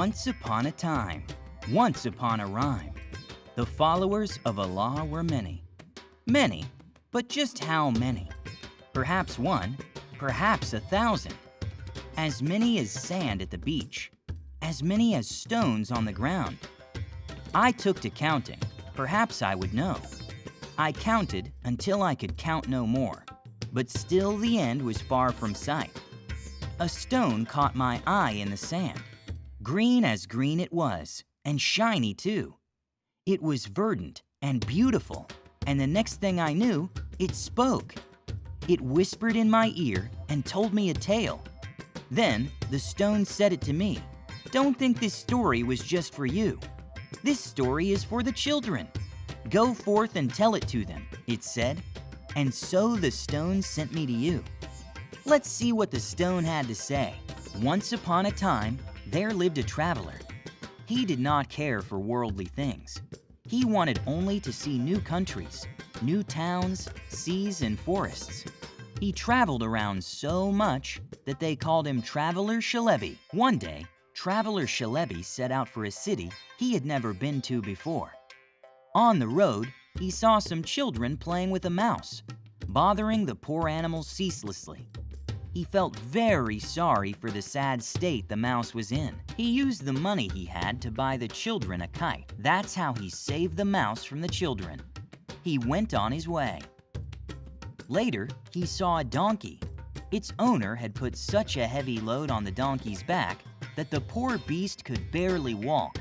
Once upon a time, once upon a rhyme, the followers of Allah were many. Many, but just how many? Perhaps one, perhaps 1,000. As many as sand at the beach, as many as stones on the ground. I took to counting, perhaps I would know. I counted until I could count no more, but still the end was far from sight. A stone caught my eye in the sand. Green as green it was, and shiny too. It was verdant and beautiful, and the next thing I knew, it spoke. It whispered in my ear and told me a tale. Then the stone said it to me. Don't think this story was just for you. This story is for the children. Go forth and tell it to them, it said. And so the stone sent me to you. Let's see what the stone had to say. Once upon a time, there lived a traveler. He did not care for worldly things. He wanted only to see new countries, new towns, seas, and forests. He traveled around so much that they called him Traveler Shalebi. One day, Traveler Shalebi set out for a city he had never been to before. On the road, he saw some children playing with a mouse, bothering the poor animals ceaselessly. He felt very sorry for the sad state the mouse was in. He used the money he had to buy the children a kite. That's how he saved the mouse from the children. He went on his way. Later, he saw a donkey. Its owner had put such a heavy load on the donkey's back that the poor beast could barely walk.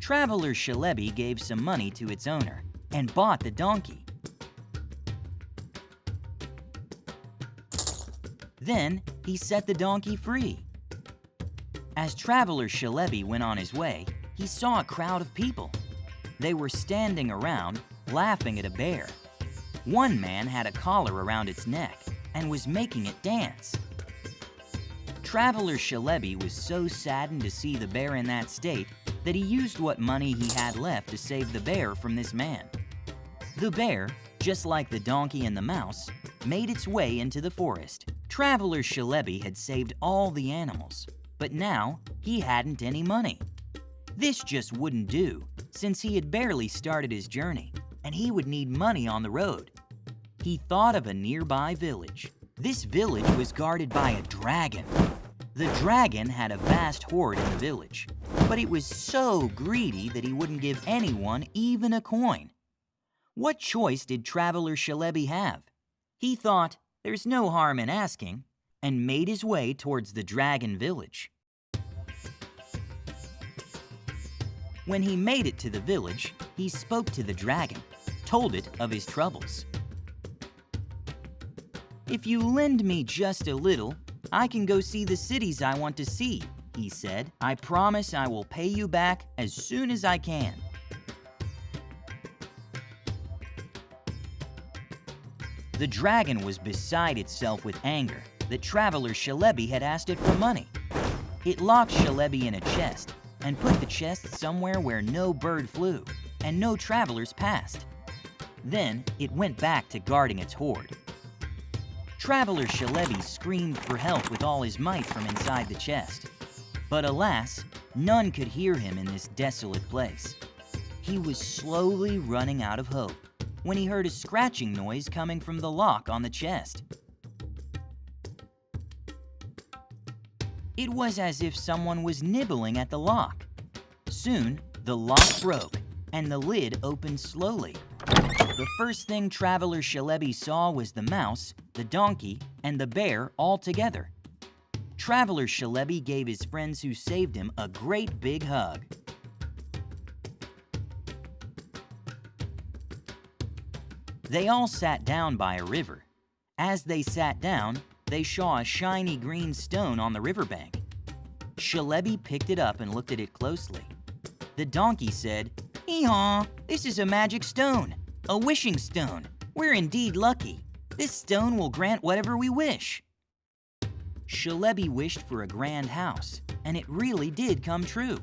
Traveler Shalebi gave some money to its owner and bought the donkey. Then he set the donkey free. As Traveler Shalebi went on his way, he saw a crowd of people. They were standing around, laughing at a bear. One man had a collar around its neck and was making it dance. Traveler Shalebi was so saddened to see the bear in that state that he used what money he had left to save the bear from this man. The bear, just like the donkey and the mouse, made its way into the forest. Traveler Shalebi had saved all the animals, but now he hadn't any money. This just wouldn't do, since he had barely started his journey, and he would need money on the road. He thought of a nearby village. This village was guarded by a dragon. The dragon had a vast hoard in the village, but it was so greedy that he wouldn't give anyone even a coin. What choice did Traveler Shalebi have? He thought, there's no harm in asking, and made his way towards the dragon village. When he made it to the village, he spoke to the dragon, told it of his troubles. If you lend me just a little, I can go see the cities I want to see, he said. I promise I will pay you back as soon as I can. The dragon was beside itself with anger that Traveler Shalebi had asked it for money. It locked Shalebi in a chest and put the chest somewhere where no bird flew and no travelers passed. Then it went back to guarding its hoard. Traveler Shalebi screamed for help with all his might from inside the chest. But alas, none could hear him in this desolate place. He was slowly running out of hope when he heard a scratching noise coming from the lock on the chest. It was as if someone was nibbling at the lock. Soon, the lock broke and the lid opened slowly. The first thing Traveler Shalebi saw was the mouse, the donkey, and the bear all together. Traveler Shalebi gave his friends who saved him a great big hug. They all sat down by a river. As they sat down, they saw a shiny green stone on the riverbank. Shalebi picked it up and looked at it closely. The donkey said, "Hee-haw, this is a magic stone, a wishing stone. We're indeed lucky. This stone will grant whatever we wish." Shalebi wished for a grand house, and it really did come true.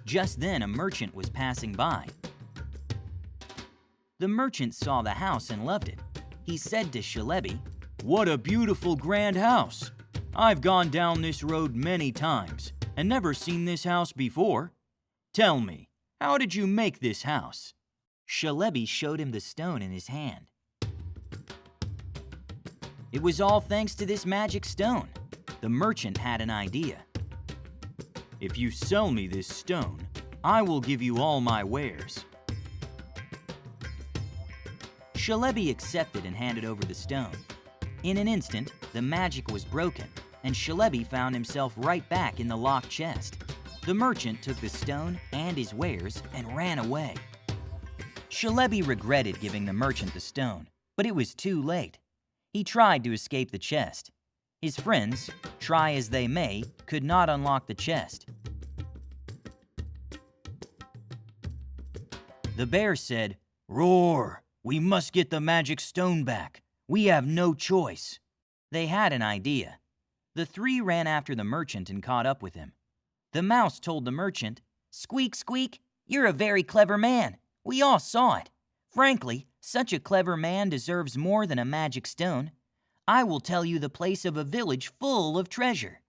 Just then, a merchant was passing by. The merchant saw the house and loved it. He said to Shalebi, "What a beautiful grand house! I've gone down this road many times, and never seen this house before. Tell me, how did you make this house?" Shalebi showed him the stone in his hand. It was all thanks to this magic stone. The merchant had an idea. "If you sell me this stone, I will give you all my wares." Shalebi accepted and handed over the stone. In an instant, the magic was broken, and Shalebi found himself right back in the locked chest. The merchant took the stone and his wares and ran away. Shalebi regretted giving the merchant the stone, but it was too late. He tried to escape the chest. His friends, try as they may, could not unlock the chest. The bear said, "Roar! We must get the magic stone back. We have no choice." They had an idea. The three ran after the merchant and caught up with him. The mouse told the merchant, "Squeak, squeak, you're a very clever man. We all saw it. Frankly, such a clever man deserves more than a magic stone. I will tell you the place of a village full of treasure."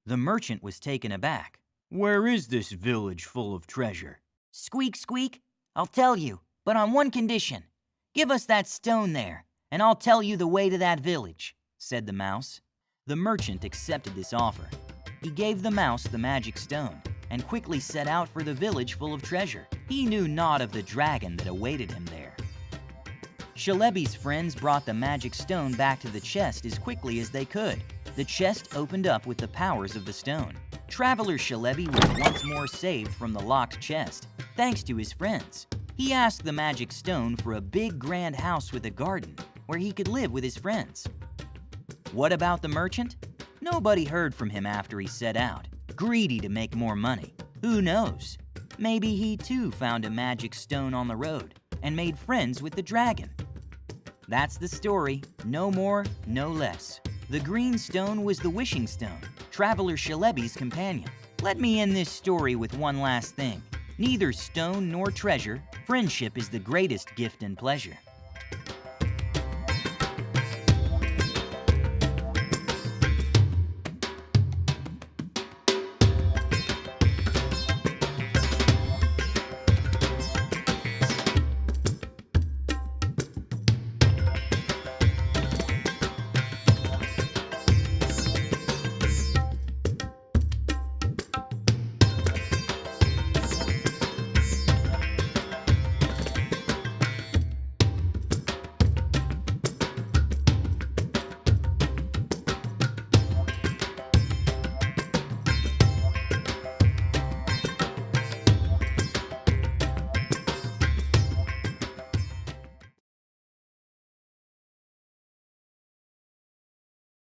The merchant was taken aback. "Where is this village full of treasure?" "Squeak, squeak, I'll tell you, but on one condition. Give us that stone there, and I'll tell you the way to that village," said the mouse. The merchant accepted this offer. He gave the mouse the magic stone and quickly set out for the village full of treasure. He knew naught of the dragon that awaited him there. Shalebi's friends brought the magic stone back to the chest as quickly as they could. The chest opened up with the powers of the stone. Traveler Shalebi was once more saved from the locked chest, thanks to his friends. He asked the magic stone for a big grand house with a garden where he could live with his friends. What about the merchant? Nobody heard from him after he set out, greedy to make more money. Who knows? Maybe he too found a magic stone on the road and made friends with the dragon. That's the story, no more, no less. The green stone was the wishing stone, Traveler Shalebi's companion. Let me end this story with one last thing. Neither stone nor treasure, friendship is the greatest gift and pleasure.